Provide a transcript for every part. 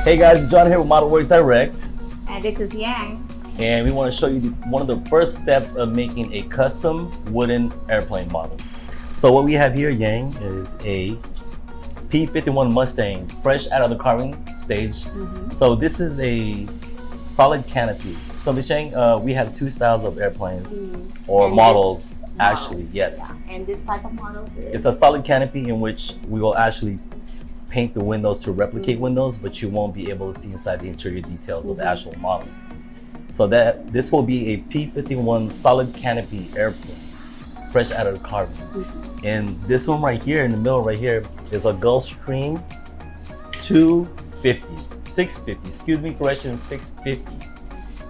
Hey guys, John here with Modelworks Direct. And this is Yang. And we want to show you one of the first steps of making a custom wooden airplane model. So what we have here, Yang, is a P-51 Mustang, fresh out of the carving stage. So this is a solid canopy. So Ms. Yang, we have two styles of airplanes or And models, this actually, yes. Yeah. And this type of models is? It's a solid canopy in which we will actually paint the windows to replicate windows, but you won't be able to see inside the interior details of the actual model. So that this will be a P-51 solid canopy airplane, fresh out of the carving. And this one right here in the middle right here is a Gulfstream 650.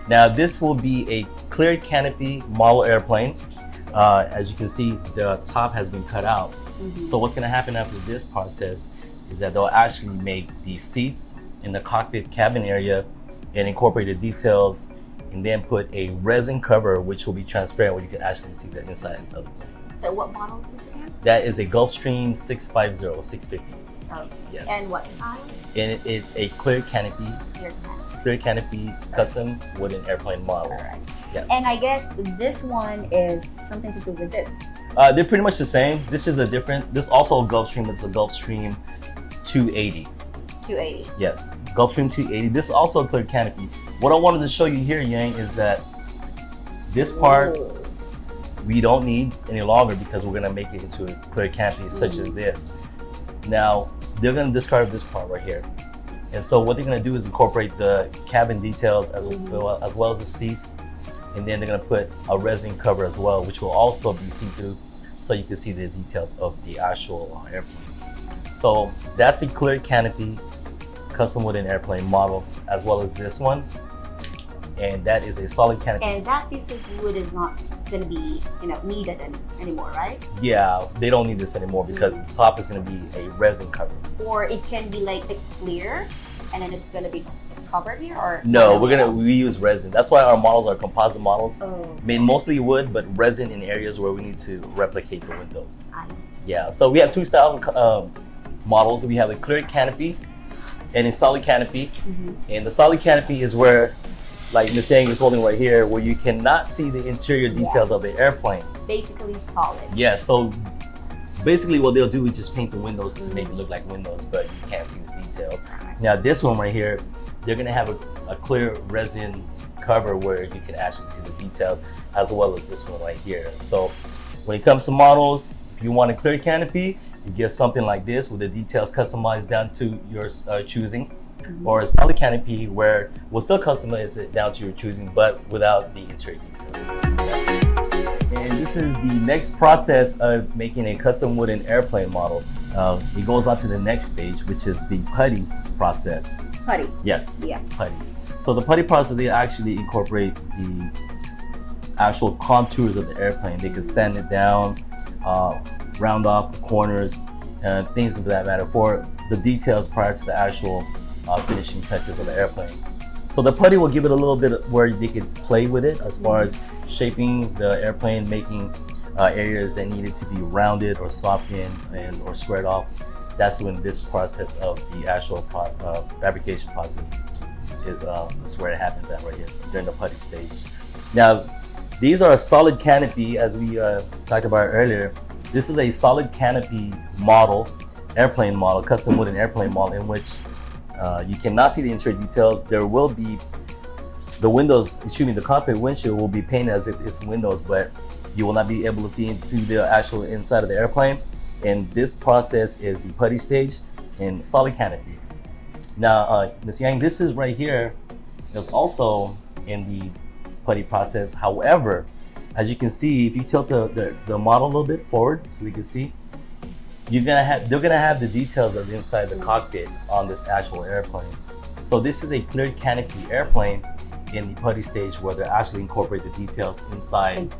Now this will be a clear canopy model airplane. As you can see, the top has been cut out. So what's going to happen after this process is that they'll actually make the seats in the cockpit cabin area and incorporate the details, and then put a resin cover which will be transparent where you can actually see the inside of the plane. So what model is this again? That is a Gulfstream 650. Okay. Yes. And what style? And it's a clear canopy custom wooden airplane model. Alright. Yes. And I guess this one is something to do with this. They're pretty much the same. This is a different, this also a Gulfstream, it's a Gulfstream 280. 280. Yes, Gulfstream 280. This is also a clear canopy. What I wanted to show you here, Yang, is that this part we don't need any longer because we're gonna make it into a clear canopy such as this. Now, they're gonna discard this part right here. And so what they're gonna do is incorporate the cabin details as well as the seats. And then they're gonna put a resin cover as well, which will also be see-through so you can see the details of the actual airplane. So that's a clear canopy custom wooden airplane model, as well as this one. And that is a solid canopy. And that piece of wood is not going to be, needed anymore, right? Yeah, they don't need this anymore because the top is going to be a resin cover. Or it can be like the clear, and then it's going to be covered here, or no? We use resin. That's why our models are composite models, made mostly wood, but resin in areas where we need to replicate the windows. Nice. Yeah. So we have two styles of models. We have a clear canopy and a solid canopy. And the solid canopy is where, like Ms. Yang is holding right here, where you cannot see the interior details of the airplane. Basically solid. Yeah, so basically what they'll do is just paint the windows to make it look like windows, but you can't see the detail. Now this one right here, they're gonna have a clear resin cover where you can actually see the details, as well as this one right here. So when it comes to models, if you want a clear canopy, you get something like this with the details customized down to your choosing, or a solid canopy where we'll still customize it down to your choosing, but without the interior details. And this is the next process of making a custom wooden airplane model. It goes on to the next stage, which is the putty process. Putty. Yes, yeah. Putty. So the putty process, they actually incorporate the actual contours of the airplane. They can sand it down, round off the corners, and things of that matter for the details prior to the actual finishing touches of the airplane. So the putty will give it a little bit where they could play with it as far as shaping the airplane, making areas that needed to be rounded or softened or squared off. That's when this process of the actual fabrication process is where it happens at right here during the putty stage. Now, these are a solid canopy, as we talked about earlier. This is a solid canopy model, airplane model, custom wooden airplane model, in which you cannot see the interior details. There will be the windows, the cockpit windshield will be painted as if it's windows, but you will not be able to see into the actual inside of the airplane. And this process is the putty stage in solid canopy. Now, Ms. Yang, this is right here is also in the putty process. However, as you can see, if you tilt the model a little bit forward so you can see, they're gonna have the details of inside the cockpit on this actual airplane. So this is a clear canopy airplane in the putty stage where they actually incorporate the details inside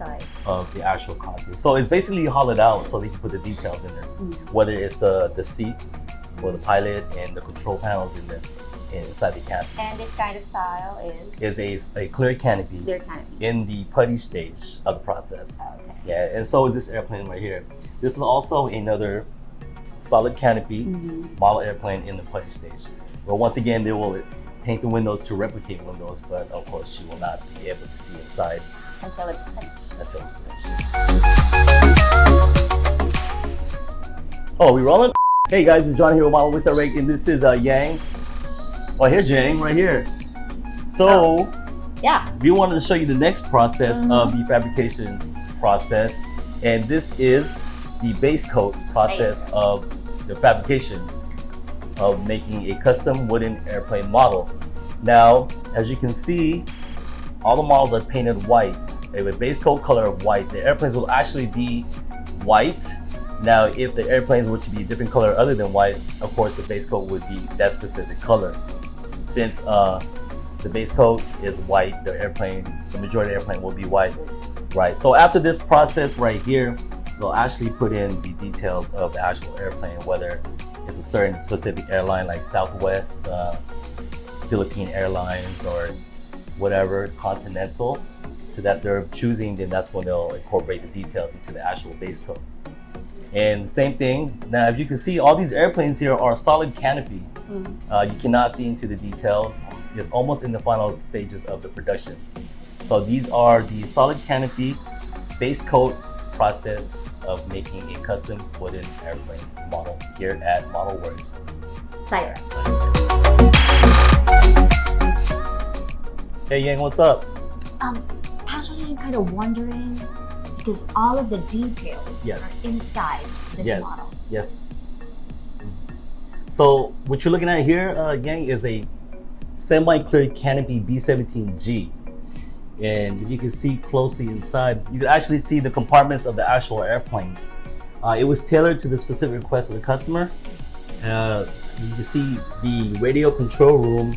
of the actual cockpit. So it's basically hollowed out so they can put the details in there, whether it's the seat or the pilot and the control panels inside the cabin. And this kind of style is a clear canopy in the putty stage of the process. Okay. Yeah, and so is this airplane right here. This is also another solid canopy model airplane in the putty stage. Well, once again, they will paint the windows to replicate windows, but of course you will not be able to see inside Until it's finished. until it's finished. Oh, we rolling? Hey guys, it's John here with Modelworks Direct, and this is Yang. Oh, here's Yang right here. So, Yeah. we wanted to show you the next process of the fabrication process, and this is the base coat process of the fabrication of making a custom wooden airplane model. Now, as you can see, all the models are painted white. They have a base coat color of white. The airplanes will actually be white. Now, if the airplanes were to be a different color other than white, of course, the base coat would be that specific color. Since the base coat is white, the majority of the airplane will be white, right? So after this process right here, they'll actually put in the details of the actual airplane, whether it's a certain specific airline like Southwest, Philippine Airlines, or whatever, Continental, so that they're choosing, then that's when they'll incorporate the details into the actual base coat. And same thing, now if you can see, all these airplanes here are solid canopy. You cannot see into the details. It's almost in the final stages of the production. So these are the solid canopy base coat process of making a custom wooden airplane model here at Modelworks. Tyra. Hey Yang, what's up? Actually, I'm kind of wondering because all of the details Yes. are inside this model. Yes. So what you're looking at here, Yang, is a semi-clear canopy B-17G. And if you can see closely inside, you can actually see the compartments of the actual airplane. It was tailored to the specific request of the customer. You can see the radio control room,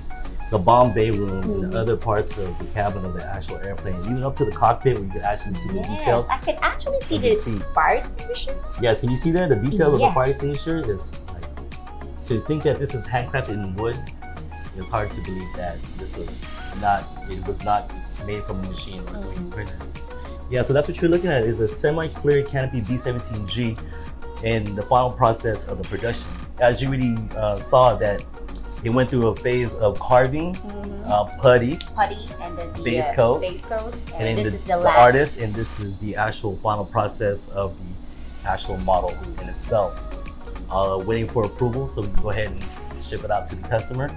the bomb bay room, and the other parts of the cabin of the actual airplane, even up to the cockpit where you can actually see the details. I can actually see the fire extinguisher. Yes, can you see that? The details of the Yes. fire extinguisher is like, to think that this is handcrafted in wood, it's hard to believe that this was not made from a machine or 3D printed. Yeah, so that's what you're looking at, is a semi-clear canopy B-17G in the final process of the production. As you already saw, that it went through a phase of carving, putty, and then the base coat, and then this is the the last artist, and this is the actual final process of the actual model in itself. Waiting for approval, so we can go ahead and ship it out to the customer.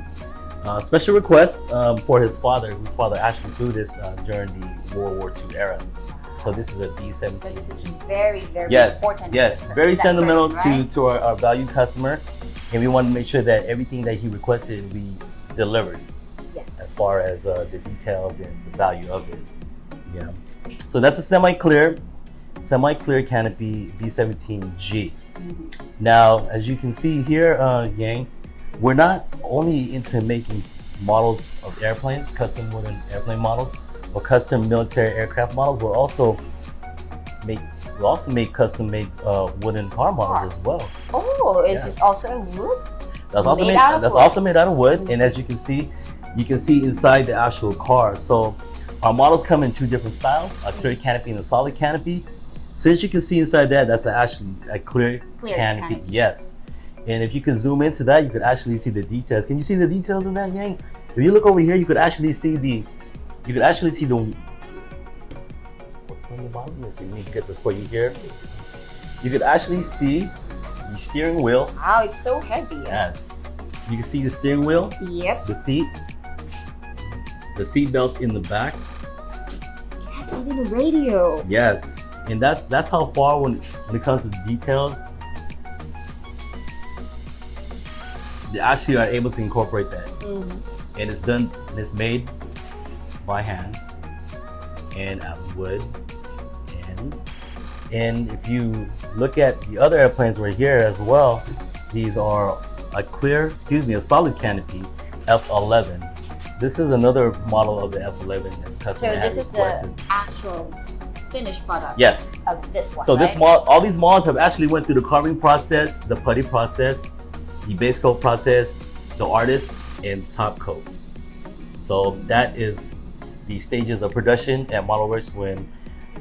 Special request for his father, whose father actually flew this during the World War II era. So this is a B-17. So this is very, very Yes, important. yes, for very that sentimental person, right? to our valued customer, and we want to make sure that everything that he requested we delivered, Yes. as far as the details and the value of it. Yeah. So that's a semi-clear canopy B-17G. Now, as you can see here, Yang, we're not only into making models of airplanes, custom wooden airplane models, or custom military aircraft models. We also make custom-made wooden car models as well. Oh, is Yes. this also in wood? That's also Made out of wood. also made out of wood. And as you can see inside the actual car. So our models come in two different styles: a clear canopy and a solid canopy. Since you can see inside that, that's actually a clear canopy. Yes. And if you can zoom into that, you could actually see the details. Can you see the details in that, Yang? If you look over here, you could actually see the. Let me get this for you here. You could actually see the steering wheel. Wow, it's so heavy. Yes. You can see the steering wheel, Yep. the seat belt in the back. It has even a radio. Yes. And that's how far when it comes to the details, they actually are able to incorporate that. And it's done, and it's made by hand and out of wood. And if you look at the other airplanes right here as well, these are a solid canopy F11. This is another model of the F11 that the customer So this is requested. the actual finished product. Yes. Of this one. So right? all these models have actually went through the carving process, the putty process, the base coat process, the artist, and top coat. So that is the stages of production at Modelworks. When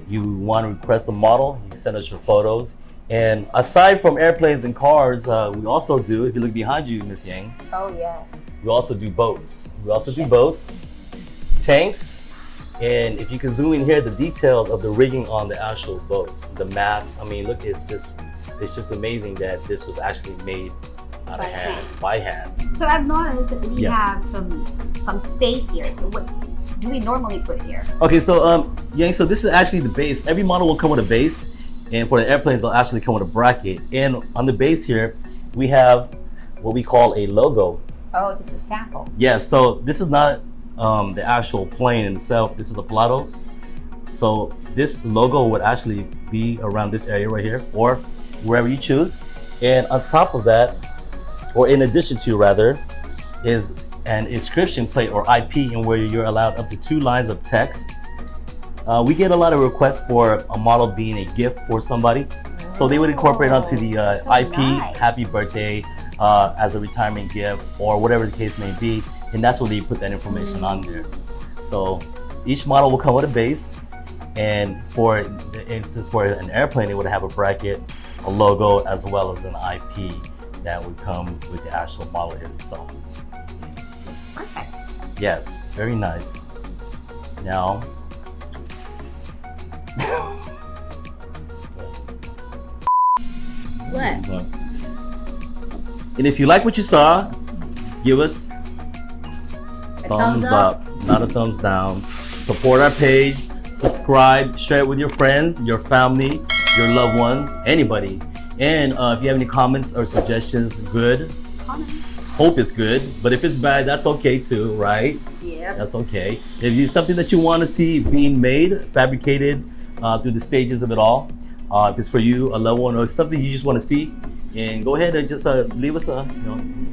you want to request a model, you can send us your photos, And aside from airplanes and cars, we also do, if you look behind you, Miss Yang, Oh yes. we also do boats. We also do Ships. boats, tanks, and if you can zoom in here, the details of the rigging on the actual boats, the masts. I mean, look, it's just amazing that this was actually made out of by hand. So I've noticed that we Yes. have some space here. So what do we normally put here? Okay, so Yang, so this is actually the base. Every model will come with a base, and for the airplanes, they'll actually come with a bracket. And on the base here, we have what we call a logo. Oh, this is sample. Yeah, so this is not the actual plane in itself. This is a Pilatus. So this logo would actually be around this area right here, or wherever you choose. And on top of that, or in addition to rather, is an inscription plate or IP, in where you're allowed up to 2 lines of text. We get a lot of requests for a model being a gift for somebody. So they would incorporate onto the so IP, nice. happy birthday, as a retirement gift, or whatever the case may be. And that's where they put that information on there. So each model will come with a base. And for the instance, for an airplane, it would have a bracket, a logo, as well as an IP that would come with the actual model itself. It's perfect. Yes, very nice. Now, What? and if you like what you saw, give us A thumbs up, not a thumbs down. Support our page, subscribe, share it with your friends, your family, your loved ones, anybody. And if you have any comments or suggestions, good. Comment. Hope it's good, but if it's bad, that's okay too, right? Yep. That's okay. If it's something that you want to see being made, fabricated through the stages of it all, if it's for you, a loved one, or something you just want to see, and go ahead and just leave us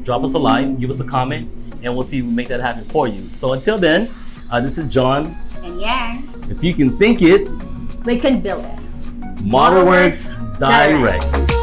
drop us a line, give us a comment, and we'll see if we make that happen for you. So until then, this is John. And Yang, If you can think it, we can build it. Modelworks Direct.